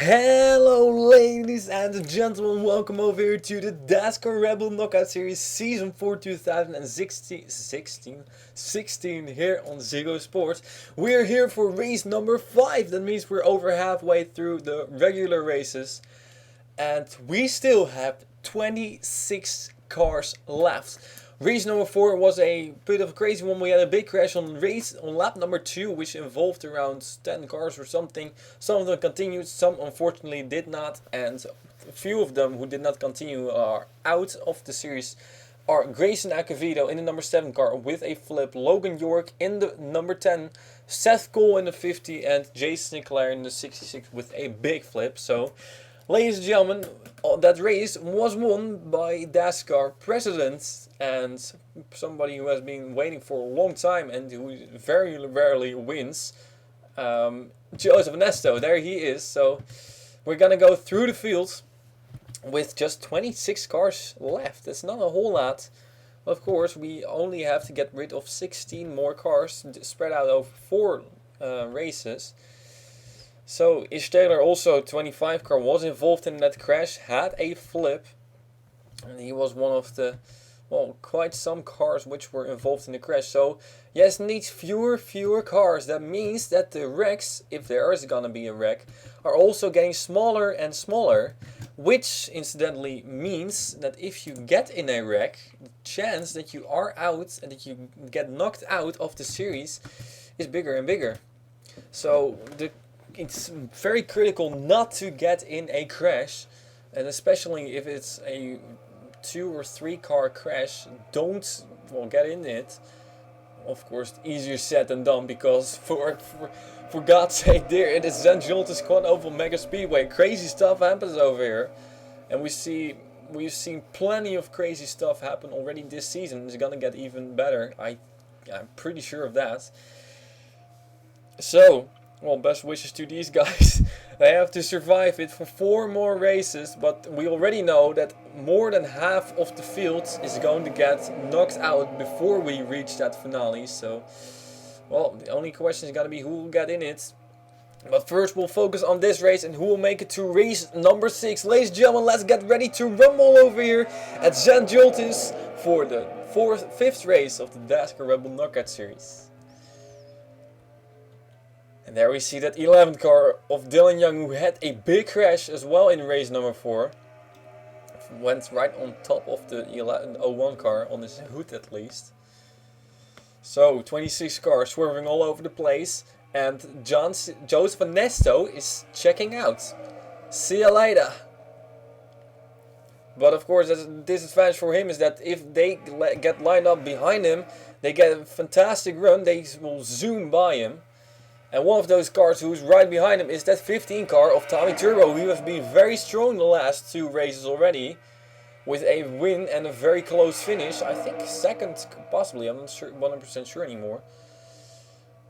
Hello ladies and gentlemen, welcome over here to the Dascar Rebel Knockout Series Season 4 2016 here on Ziggo Sports. We're here for race number 5, that means we're over halfway through the regular races. And we still have 26 cars left. Race number 4 was a bit of a crazy one. We had a big crash on lap number 2, which involved around 10 cars or something. Some of them continued, some unfortunately did not, and a few of them who did not continue are out of the series are Grayson Acevedo in the number 7 car with a flip, Logan York in the number 10, Seth Cole in the 50, and Jason Sinclair in the 66 with a big flip. So, ladies and gentlemen, that race was won by Dascar President and somebody who has been waiting for a long time and who very rarely wins, Joseph Nesto. There he is. So we're gonna go through the field with just 26 cars left. That's not a whole lot. Of course, we only have to get rid of 16 more cars spread out over 4 races. So Ish Taylor, also 25 car, was involved in that crash, had a flip, and he was one of the, well, quite some cars which were involved in the crash. So yes, needs fewer cars. That means that the wrecks, if there is gonna be a wreck, are also getting smaller and smaller, which incidentally means that if you get in a wreck, the chance that you are out and that you get knocked out of the series is bigger and bigger. So it's very critical not to get in a crash, and especially if it's a 2 or 3 car crash, don't get in it. Of course, easier said than done, because for God's sake, there it is St. Joltis Quad Oval Mega Speedway. Crazy stuff happens over here, and we've seen plenty of crazy stuff happen already this season. It's gonna get even better. I'm pretty sure of that. So, well, best wishes to these guys. They have to survive it for 4 more races, but we already know that more than half of the field is going to get knocked out before we reach that finale. So, well, the only question is going to be who will get in it. But first we'll focus on this race and who will make it to race number 6. Ladies and gentlemen, let's get ready to rumble over here at St. Joltis for the 5th race of the Dascar Rebel Knockout Series. And there we see that 11th car of Dylan Young, who had a big crash as well in race number 4. Went right on top of the 01 car, on his hood at least. So 26 cars swerving all over the place, and Joseph Nesto is checking out. See ya later. But of course, the disadvantage for him is that if they get lined up behind him, they get a fantastic run, they will zoom by him. And one of those cars who's right behind him is that 15 car of Tommy Turbo, who has been very strong the last 2 races already, with a win and a very close finish. I think 2nd, possibly. I'm not sure, 100% sure anymore.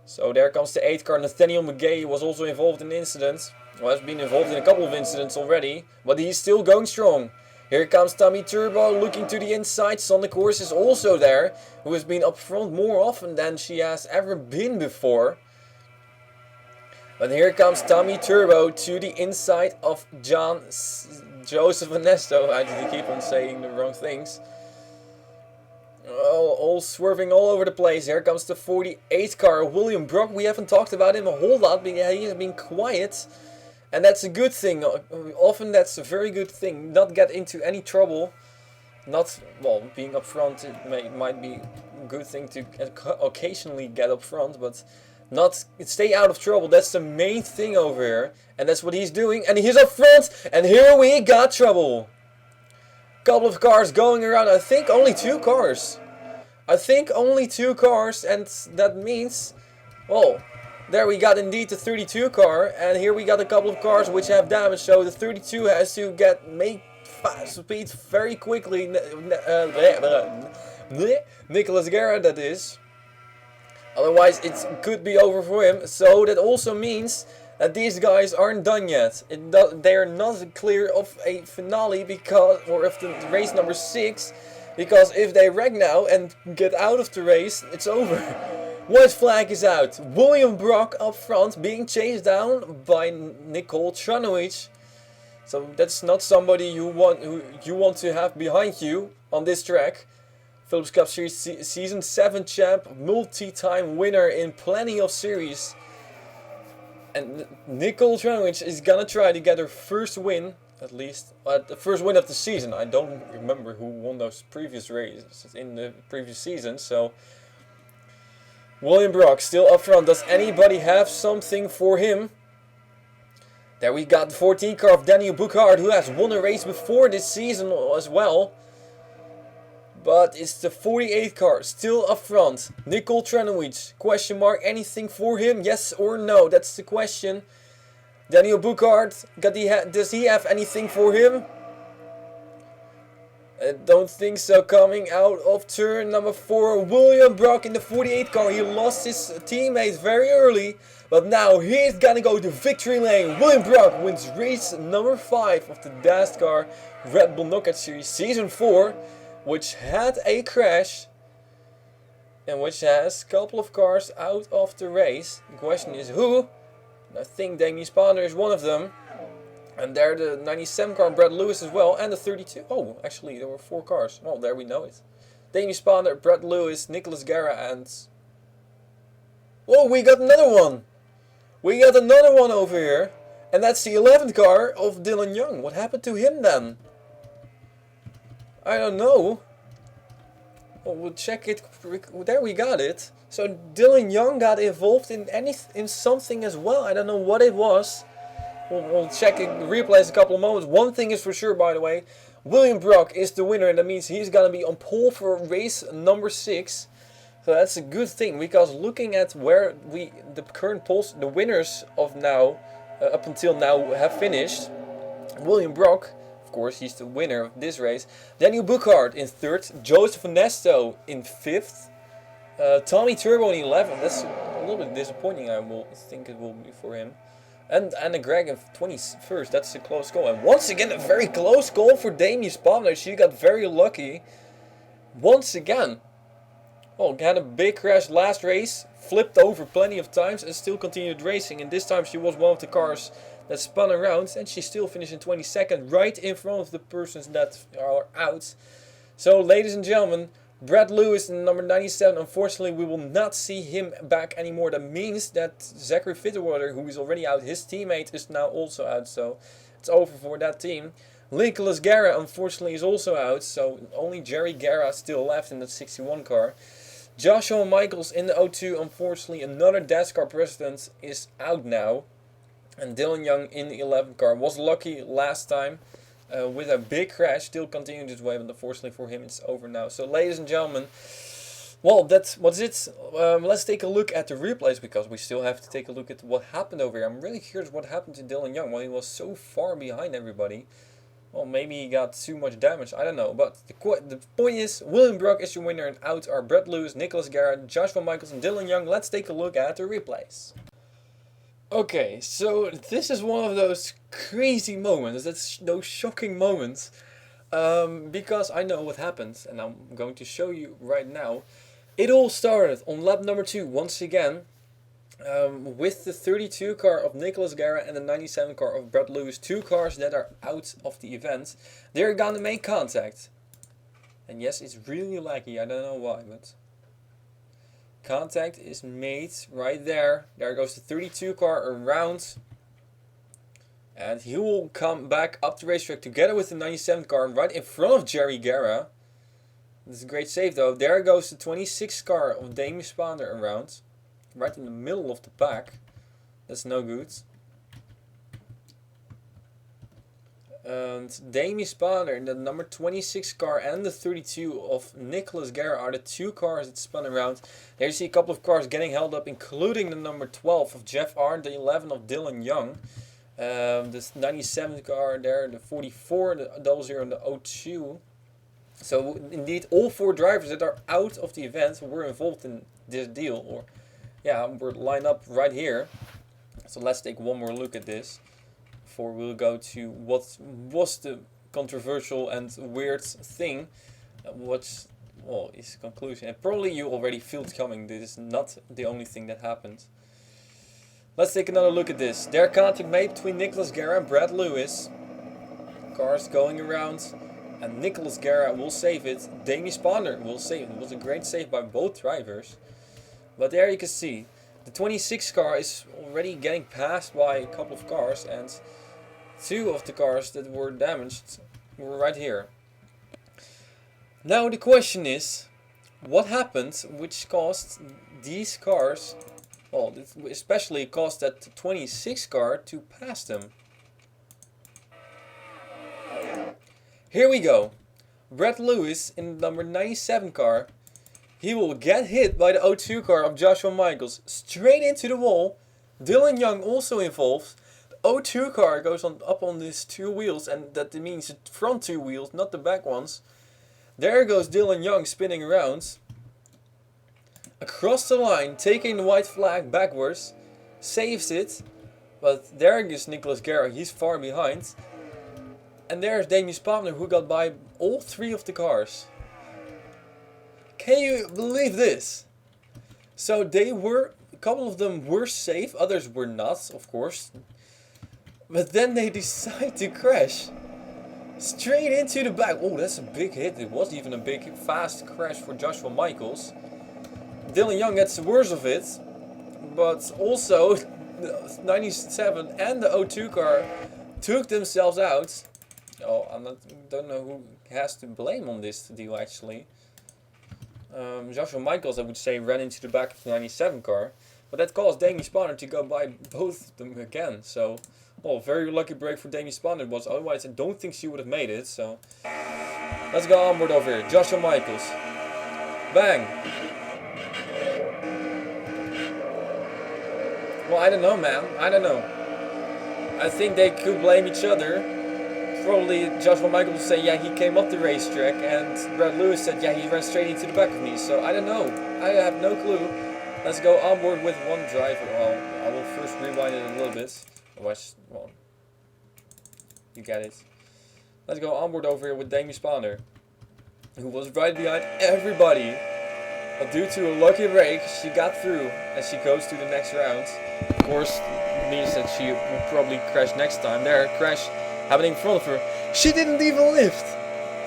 So there comes the 8th car. Nathaniel McGay was also involved in incidents. Well, has been involved in a couple of incidents already, but he's still going strong. Here comes Tommy Turbo looking to the inside. Sonic Horse is also there, who has been up front more often than she has ever been before. But here comes Tommy Turbo to the inside of Joseph Nesto. I just keep on saying the wrong things. All swerving all over the place. Here comes the 48th car, William Brock. We haven't talked about him a whole lot, but he has been quiet. And that's a good thing. Often that's a very good thing. Not get into any trouble. Being up front, it might be a good thing to occasionally get up front, but not stay out of trouble. That's the main thing over here, and that's what he's doing. And he's up front, and here we got trouble. Couple of cars going around. I think only 2 cars. And that means, well, there we got indeed the 32 car, and here we got a couple of cars which have damage. So the 32 has to make fast speed very quickly. Nicholas Guerra, that is. Otherwise, it could be over for him. So that also means that these guys aren't done yet. They are not clear of a finale or of the race number 6, because if they wreck now and get out of the race, it's over. White flag is out. William Brock up front being chased down by Nicole Tranovic. So that's not somebody you want to have behind you on this track. Phillips Cup Series Season 7 champ, multi-time winner in plenty of series. And Nicole Tranovic is gonna try to get her first win, at least. The first win of the season. I don't remember who won those previous races in the previous season, so... William Brock still up front. Does anybody have something for him? There we got the 14 car of Daniel Buchard, who has won a race before this season as well. But it's the 48 car still up front. Nicole Tranovic, question mark, anything for him? Yes or no? That's the question. Daniel Buchard, does he have anything for him? I don't think so. Coming out of turn number 4, William Brock in the 48 car. He lost his teammates very early, but now he's gonna go to victory lane. William Brock wins race number 5 of the Dascar Red Bull Knockout Series Season 4, which had a crash and which has a couple of cars out of the race. The question is who? I think Damien Spawner is one of them. And there the 97 car, Brad Lewis as well, and the 32. Oh, actually there were 4 cars. Well, there we know it. Damien Spawner, Brad Lewis, Nicholas Guerra, and... Oh, we got another one! We got another one over here. And that's the 11th car of Dylan Young. What happened to him then? I don't know. Well, we'll check it. There we got it. So Dylan Young got involved in something as well. I don't know what it was. We'll check it, replays a couple of moments. One thing is for sure, by the way. William Brock is the winner, and that means he's going to be on pole for race number 6. So that's a good thing, because looking at where the current polls, the winners of now, up until now have finished. William Brock, of course, he's the winner of this race. Daniel Buchard in 3rd. Joseph Nesto in 5th. Tommy Turbo in 11th. That's a little bit disappointing, I will think it will be for him. And Anna Gregg in 21st. That's a close goal. And once again, a very close goal for Damien Spawner. She got very lucky. Once again. Well, had a big crash last race. Flipped over plenty of times and still continued racing. And this time she was one of the cars that spun around. And she still finished in 22nd. Right in front of the persons that are out. So, ladies and gentlemen, Brad Lewis in number 97, unfortunately we will not see him back anymore. That means that Zachary Fitterwater, who is already out, his teammate is now also out. So it's over for that team. Nicholas Guerra unfortunately is also out. So only Jerry Guerra still left in the 61 car. Joshua Michaels in the 02, unfortunately another Dascar president is out now. And Dylan Young in the 11 car was lucky last time. With a big crash, still continuing this way, but unfortunately for him it's over now. So ladies and gentlemen, well, that's what's it. Let's take a look at the replays, because we still have to take a look at what happened over here. I'm really curious what happened to Dylan Young when he was so far behind everybody. Well, maybe he got too much damage, I don't know. But the point is, William Brock is your winner, and out are Brett Lewis, Nicholas Garrett, Joshua Michaels and Dylan Young. Let's take a look at the replays. Okay, so this is one of those crazy moments, those shocking moments, because I know what happened, and I'm going to show you right now. It all started on lap number 2, once again, with the 32 car of Nicholas Guerra and the 97 car of Brad Lewis, 2 cars that are out of the event. They're gonna make contact. And yes, it's really laggy, I don't know why, but... Contact is made right there. There goes the 32 car around. And he will come back up the racetrack together with the 97 car right in front of Jerry Guerra. This is a great save though. There goes the 26 car of Damien Spawner around. Right in the middle of the pack. That's no good. And Damien Spawner in the number 26 car and the 32 of Nicholas Guerra are the 2 cars that spun around. There you see a couple of cars getting held up, including the number 12 of Jeff Arndt, the 11 of Dylan Young. This 97 car there, the 44, the 00 and the 02. So indeed all 4 drivers that are out of the event were involved in this deal. Or yeah, we're lined up right here. So let's take one more look at this. Before we'll go to what was the controversial and weird thing, what well, his conclusion. And probably you already feel it coming. This is not the only thing that happened. Let's take another look at this. Their contact made between Nicholas Guerra and Brad Lewis. Cars going around. And Nicholas Guerra will save it. Damie Sponder will save it. It was a great save by both drivers. But there you can see. The 26 car is already getting passed by a couple of cars. And 2 of the cars that were damaged were right here. Now the question is, what happened which caused these cars, well, especially caused that 26 car to pass them? Here we go. Brad Lewis in the number 97 car. He will get hit by the O2 car of Joshua Michaels straight into the wall. Dylan Young also involved. The O2 car goes up on these 2 wheels, and that means the front 2 wheels, not the back ones. There goes Dylan Young spinning around. Across the line, taking the white flag backwards. Saves it. But there goes Nicholas Guerra, he's far behind. And there's Damien Spavner, who got by all 3 of the cars. Can you believe this? So a couple of them were safe, others were not, of course. But then they decide to crash. Straight into the back. Oh, that's a big hit. It was even a big, fast crash for Joshua Michaels. Dylan Young gets the worst of it. But also, the 97 and the O2 car took themselves out. Oh, don't know who has to blame on this deal, actually. Joshua Michaels, I would say, ran into the back of the 97 car. But that caused Damien Spawner to go by both of them again. So, well, very lucky break for Damien Spawner was. Otherwise, I don't think she would have made it. So, let's go onboard over here. Joshua Michaels. Bang. Well, I don't know, man. I don't know. I think they could blame each other. Probably Joshua Michaels would say, yeah, he came up the racetrack. And Brad Lewis said, yeah, he ran straight into the back of me. So, I don't know. I have no clue. Let's go onboard with one driver. Well, I will first rewind it a little bit. Otherwise, well, you get it. Let's go onboard over here with Damien Spawner, who was right behind everybody. But due to a lucky break, she got through and she goes to the next round. Of course, means that she will probably crash next time. There, crash happening in front of her. She didn't even lift.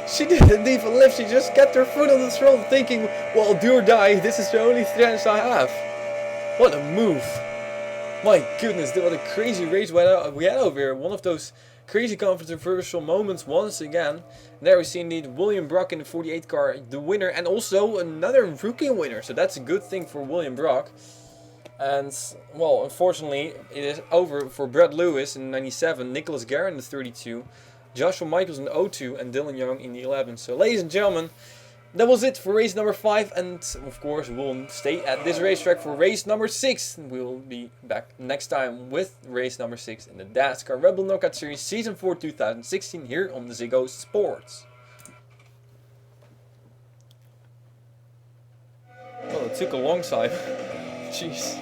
She didn't even lift. She just kept her foot on the throttle, thinking, well, do or die. This is the only chance I have. What a move. My goodness, what a crazy race we had over here. One of those crazy controversial moments once again. And there we see indeed William Brock in the 48 car, the winner, and also another rookie winner. So that's a good thing for William Brock. And, well, unfortunately, it is over for Brad Lewis in the 97, Nicholas Guerra in the 32, Joshua Michaels in the 02, and Dylan Young in the 11. So, ladies and gentlemen, that was it for race number 5, and of course we'll stay at this racetrack for race number 6. We'll be back next time with race number 6 in the Dascar Red Bull Knockout Series Season 4 2016 here on the Ziggo Sports. Well, it took a long time. Jeez.